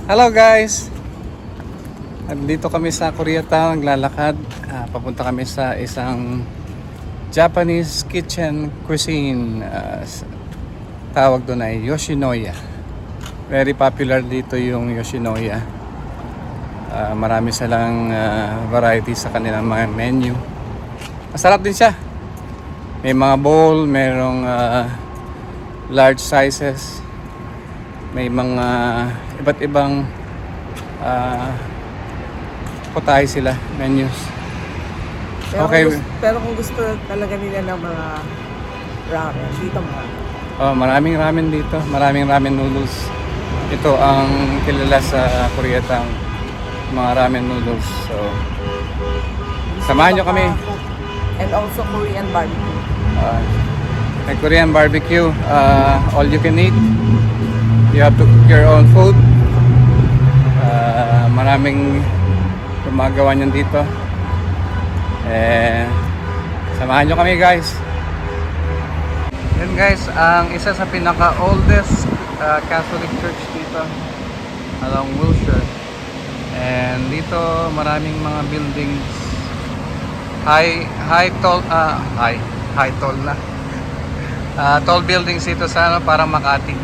Hello guys! Dito kami sa Koreatown, naglalakad. Papunta kami sa isang Japanese kitchen cuisine. Tawag doon ay Yoshinoya. Very popular dito yung Yoshinoya. Marami silang variety sa kanilang mga menu. Masarap din siya. May mga bowl, merong large sizes. May mga iba't ibang putahe sila, menus. Okay. Pero kung gusto talaga nila ng mga ramen, dito mo. Maraming ramen dito. Maraming ramen noodles. Ito ang kilala sa Koreatown. Mga ramen noodles. So, samahan nyo kami. And also Korean barbecue. May Korean barbecue. All you can eat. You have to cook your own food. Maraming gumagawa niyan dito. Samahan nyo kami guys. Yan guys, ang isa sa pinaka oldest Catholic church dito along Wilshire. And dito maraming mga buildings. Tall buildings dito sa parang Makati.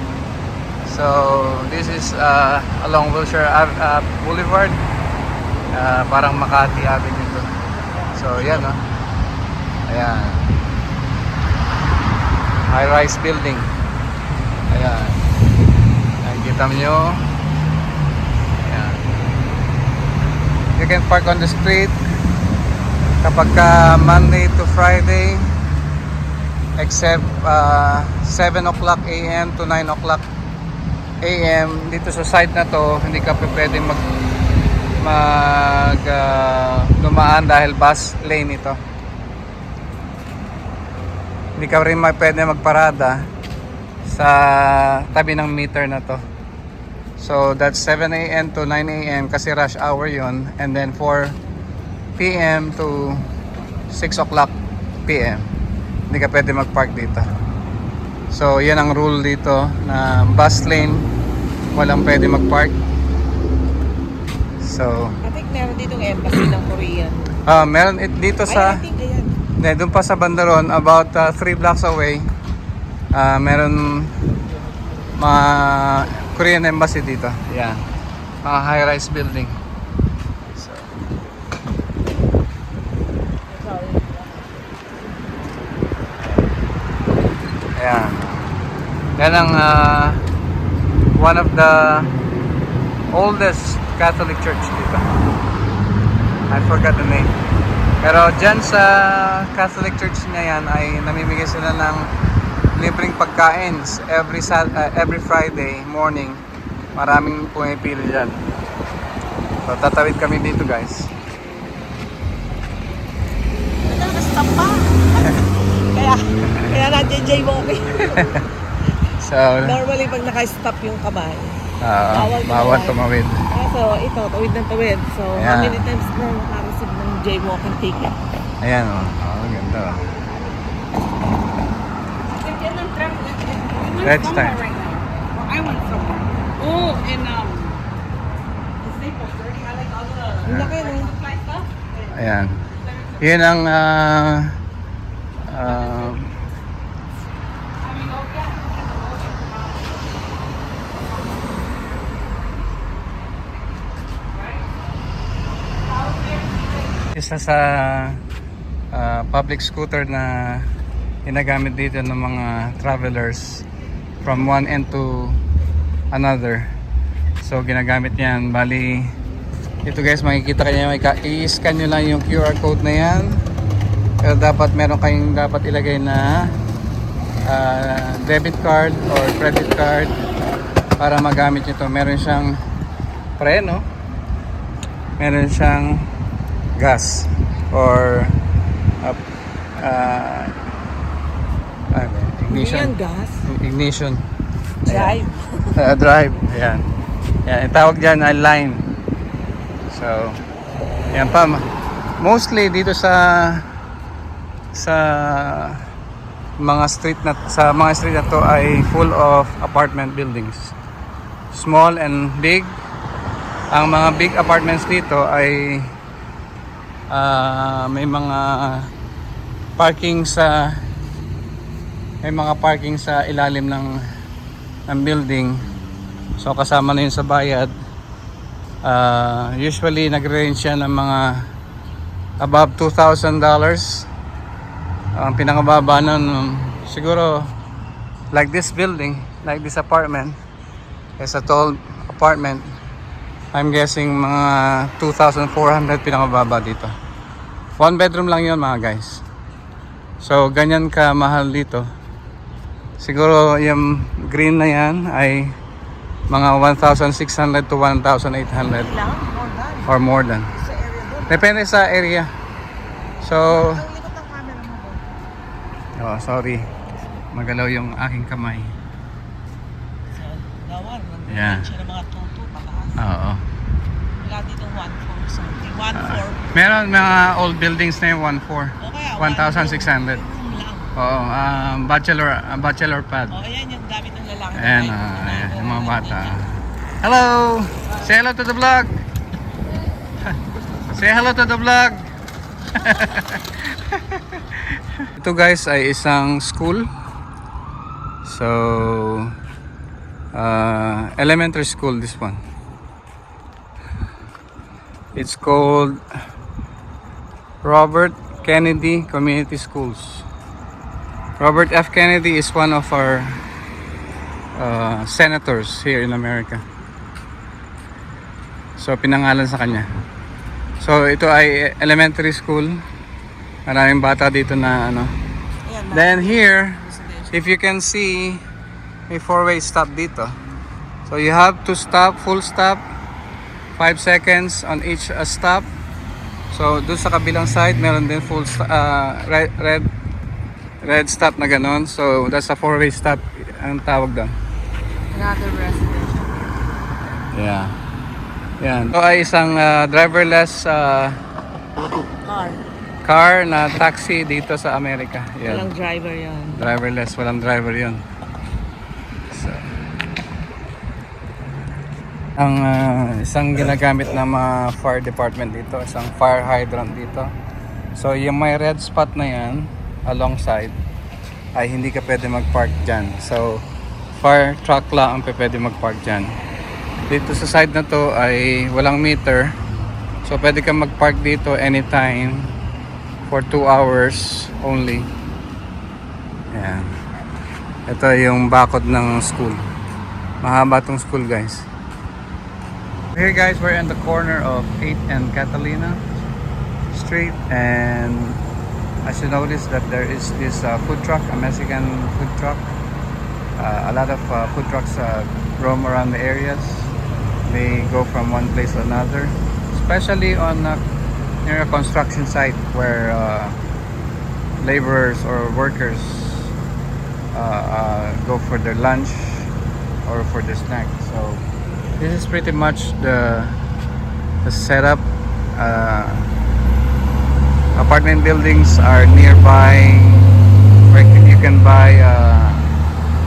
So this is along Wilshire Boulevard. Parang Makati Avenue to. So yan ayan, high-rise building. Ayan, nakikita nyo. Ayan. You can park on the street kapag Monday to Friday, except 7 o'clock a.m. to 9 o'clock a.m. Dito sa site na to hindi ka pwedeng dumaan dahil bus lane ito. Hindi ka rin pwede magparada sa tabi ng meter na to. So that's 7 a.m. to 9 a.m. kasi rush hour yon, and then 4 p.m. to 6 o'clock p.m. hindi ka pwede magpark dito. So yan ang rule dito, na bus lane walang pwede magpark. So I think meron ditong embassy ng Korean. meron dito sa I think ayan. doon pa sa Bandaron, about 3 blocks away, meron mga Korean embassy dito. Yan, mga high-rise building. So, ayan. Yan ang one of the oldest Catholic church dito. I forgot the name. Pero dyan sa Catholic church na yan ay namimigay sila ng libreng pagkain every Friday morning. Maraming pumipili dyan. So tatawid kami dito guys. Naka-stop pa. Kaya na-JJ walking. So Normally pag naka-stop yung kamay, bawal tumawid. So ito, tawid ng tawid. So Ayan. how many times na naka-receive ng jaywalking ticket? Ayan ganda. Let's time. I went somewhere. Oh, in Staples 30. I like all the Ang laki no? supply stuff. Ayan. Yun ang isa sa public scooter na ginagamit dito ng mga travelers from one end to another. So ginagamit yan. Bali ito guys, makikita kayo, i-scan nyo lang yung QR code na yan. Pero dapat meron kayong dapat ilagay na debit card or credit card para magamit nyo ito. Meron siyang preno, meron siyang gas or ignition. Hindi yan gas. Ignition. Drive. Drive. Ayan. Yan, itawag dyan ay line. So, yan pa. Mostly dito sa mga street na to ay full of apartment buildings. Small and big. Ang mga big apartments dito ay may mga parking sa ilalim ng building. So kasama na yun sa bayad. Usually nag-range yan ng mga above $2,000. Ang pinakababa nun siguro like this building, like this apartment. It's a tall apartment. I'm guessing mga 2,400 pinakababa dito. 1 bedroom lang yun mga guys. So ganyan ka mahal dito. Siguro yung green na yan ay mga 1,600 to 1,800 Lang, more than. or more than. Sa area doon. Depende sa area. So, Ang likod ng camera mo doon. oh, sorry. Magalaw yung aking kamay. So, gawan. Yeah. Siya ng mga tuto, pataas. Oo. Wala dito 1-4 something. 1-4. Meron mga old buildings na yung 1,400. O kaya 1,600. room lang. Oo, bachelor pad. O, ayan yung gamit ng lalaki. Ayan, ayan, yung mga bata. Hello! Say hello to the vlog! Say hello to the vlog! Ito guys ay isang school. So, elementary school this one. It's called Robert Kennedy Community Schools. Robert F. Kennedy is one of our senators here in America. So pinangalan sa kanya. So ito ay elementary school. Maraming bata dito na ano. Ayan, Then here, if you can see, may 4-way stop dito. So you have to stop, full stop, 5 seconds on each stop. So doon sa kabilang side, meron din full red stop na ganon. So that's a 4-way stop ang tawag doon. another residential. Yeah. Yan. Ito ay isang driverless Car. car na taxi dito sa Amerika. Yan. Walang driver yan. Driverless, walang driver yun. So, ang isang ginagamit ng mga fire department dito, isang fire hydrant dito. So yung may red spot na yan alongside ay hindi ka pwede mag-park dyan. So fire truck lang ang pwede mag-park dyan. Dito sa side na to ay walang meter. So pwede ka mag-park dito anytime for 2 hours only. Ayan. Ito yung bakod ng school. Mahaba tong school guys. Here guys, we're in the corner of 8th and Catalina Street, and as you notice that there is this food truck, a Mexican food truck. A lot of food trucks roam around the areas. They go from one place to another, especially on near a construction site where laborers or workers go for their lunch or for their snack. So this is pretty much the setup. Apartment buildings are nearby where you can buy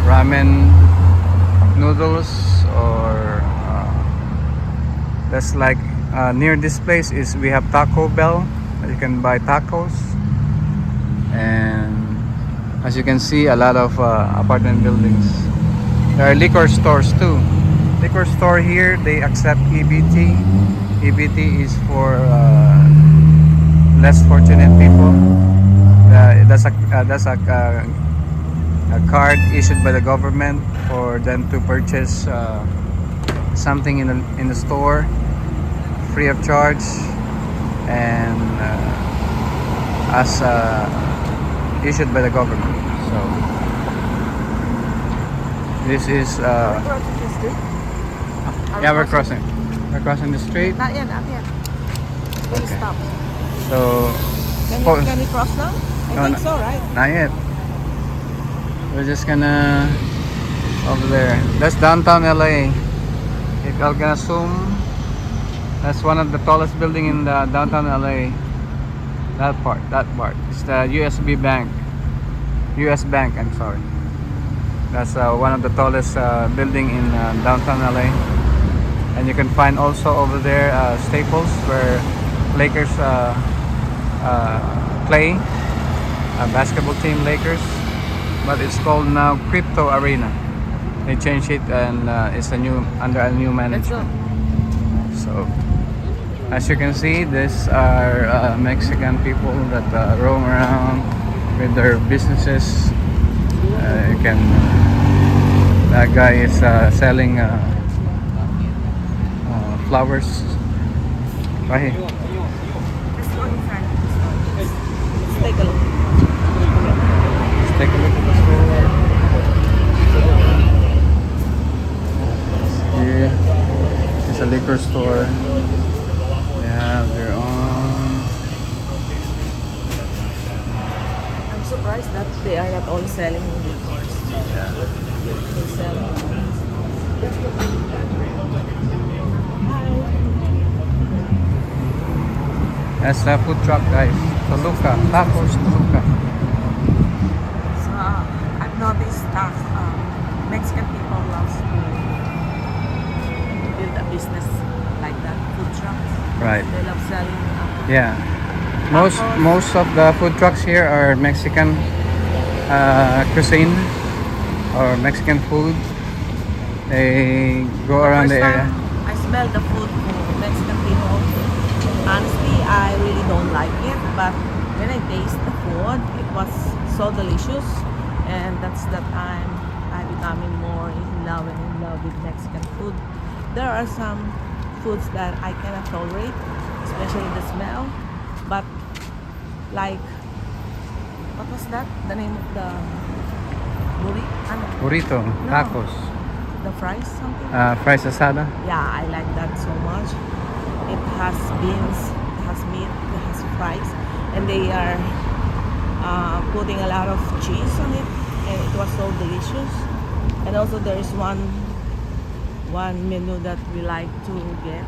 ramen noodles, or that's like near this place is we have Taco Bell. You can buy tacos, and as you can see, a lot of apartment buildings. There are liquor stores too. Liquor store here, they accept EBT. EBT is for less fortunate people. That's a card issued by the government for them to purchase something in the store free of charge, and as issued by the government. So this is Crossing the street? yeah, we're crossing the street. Not yet, not yet. Please Okay. stop. So Can we cross now? I No, think no. so, right? not yet. We're just gonna over there. That's downtown LA. If I'm gonna zoom, that's one of the tallest building in the downtown LA. That part. It's the USB Bank. US Bank, I'm sorry. That's one of the tallest building in downtown LA. And you can find also over there Staples where Lakers play, basketball team Lakers, but it's called now Crypto Arena. They changed it and it's under a new Let's go. management. So as you can see, these are Mexican people that roam around with their businesses. You can that guy is selling flowers right here. Let's go inside. Let's take a look. Let's take a look at the store. Here is a liquor store. They have their own. I'm surprised that they are not all selling liquors. They sell. That's a food truck, guys. Toluca, tacos Toluca. So I've noticed that Mexican people love to build a business like that, food trucks. Right. They love selling. Yeah. Most of the food trucks here are Mexican cuisine or Mexican food. They go around the First area. time I smelled the food for Mexican people. Honestly, I really don't like it, but when I taste the food, it was so delicious, and that's the time I becoming more in love with Mexican food. There are some foods that I cannot tolerate, especially the smell, but like, what was that? The name of the Burrito, No. tacos, the fries, something? fries asada. Yeah, I like that so much. It has beans, it has meat, it has fries, and they are putting a lot of cheese on it, and it was so delicious. And also there is one menu that we like to get.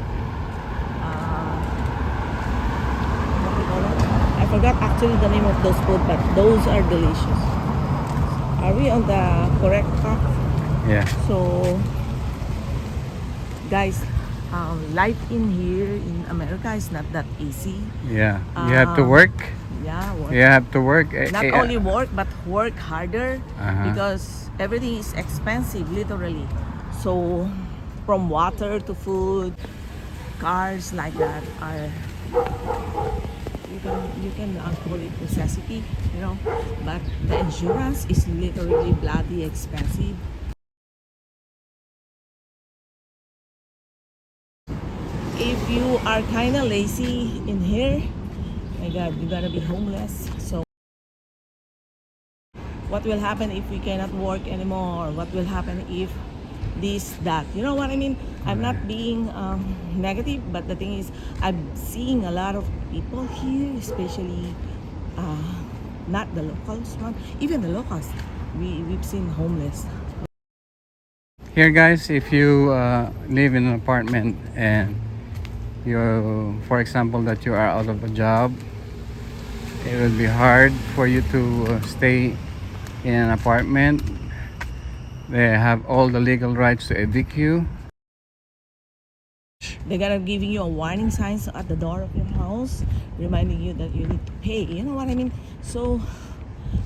What we call it? I forgot actually the name of those food, but those are delicious. Are we on the correct path? Yeah. So, guys, life in here in America is not that easy. Yeah. You have to work. Yeah, work. You have to work. Not only work, but work harder because Uh-huh. everything is expensive, literally. So, from water to food, cars like that are you can call it necessity, you know. But the insurance is literally bloody expensive. If you are kind of lazy in here, my God, you gotta be homeless. So what will happen if we cannot work anymore? What will happen if this, that? You know what I mean? I'm not being negative, but the thing is, I'm seeing a lot of people here, especially not the locals one, even the locals. We've seen homeless. Here, guys, if you live in an apartment and for example, that you are out of a job, it will be hard for you to stay in an apartment. They have all the legal rights to evict you. They're gonna giving you a warning signs at the door of your house, reminding you that you need to pay. You know what I mean? So,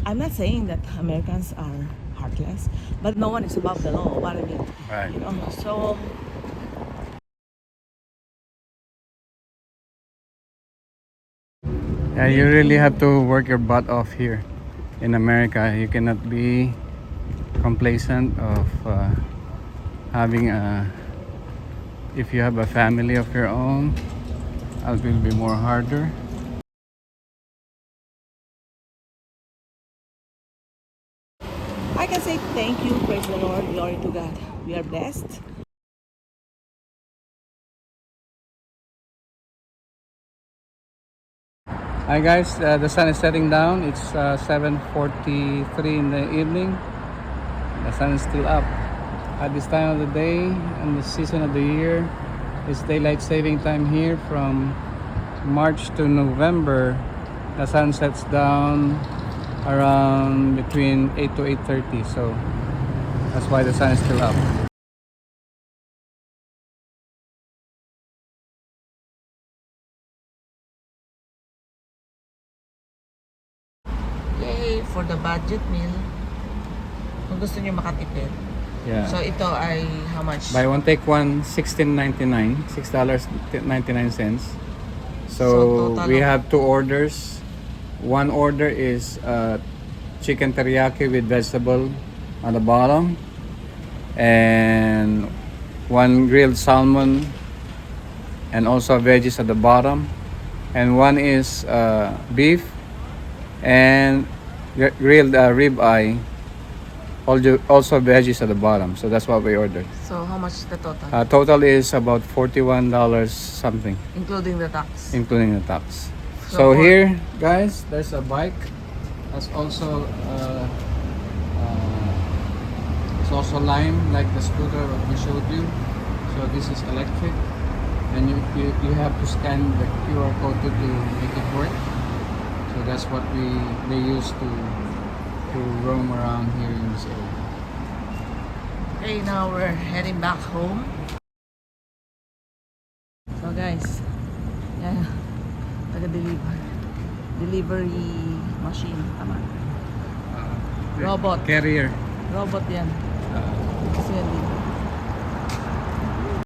I'm not saying that Americans are heartless, but no one is above the law. What I mean, Right. you know. So, Yeah, you really have to work your butt off here in America. You cannot be complacent of having if you have a family of your own, it will be more harder. I can say thank you, praise the Lord, glory to God. We are blessed. Hi guys, the sun is setting down. It's 7:43 in the evening. The sun is still up. At this time of the day and the season of the year, it's daylight saving time here from March to November. The sun sets down around between 8 to 8:30, so that's why the sun is still up. for the budget meal, kung gusto niyo makatipid. Yeah. So ito ay how much? Buy one take one, $16.99, $6.99. So, So total we of- have 2 orders. One order is chicken teriyaki with vegetable on the bottom, and one grilled salmon and also veggies at the bottom, and one is beef and grilled rib eye, also veggies at the bottom. So that's what we ordered. So how much the total? Total is about $41 something, Including the tax. including the tax. So So for- here, guys, there's a bike. That's also it's also Lime, like the scooter we showed you. So this is electric, and you have to scan the QR code to make it work. So that's what they use to roam around here in this area. Okay, now we're heading back home. So guys, yeah, delivery machine, tama. Robot. Carrier. Robot yan. Kasi yan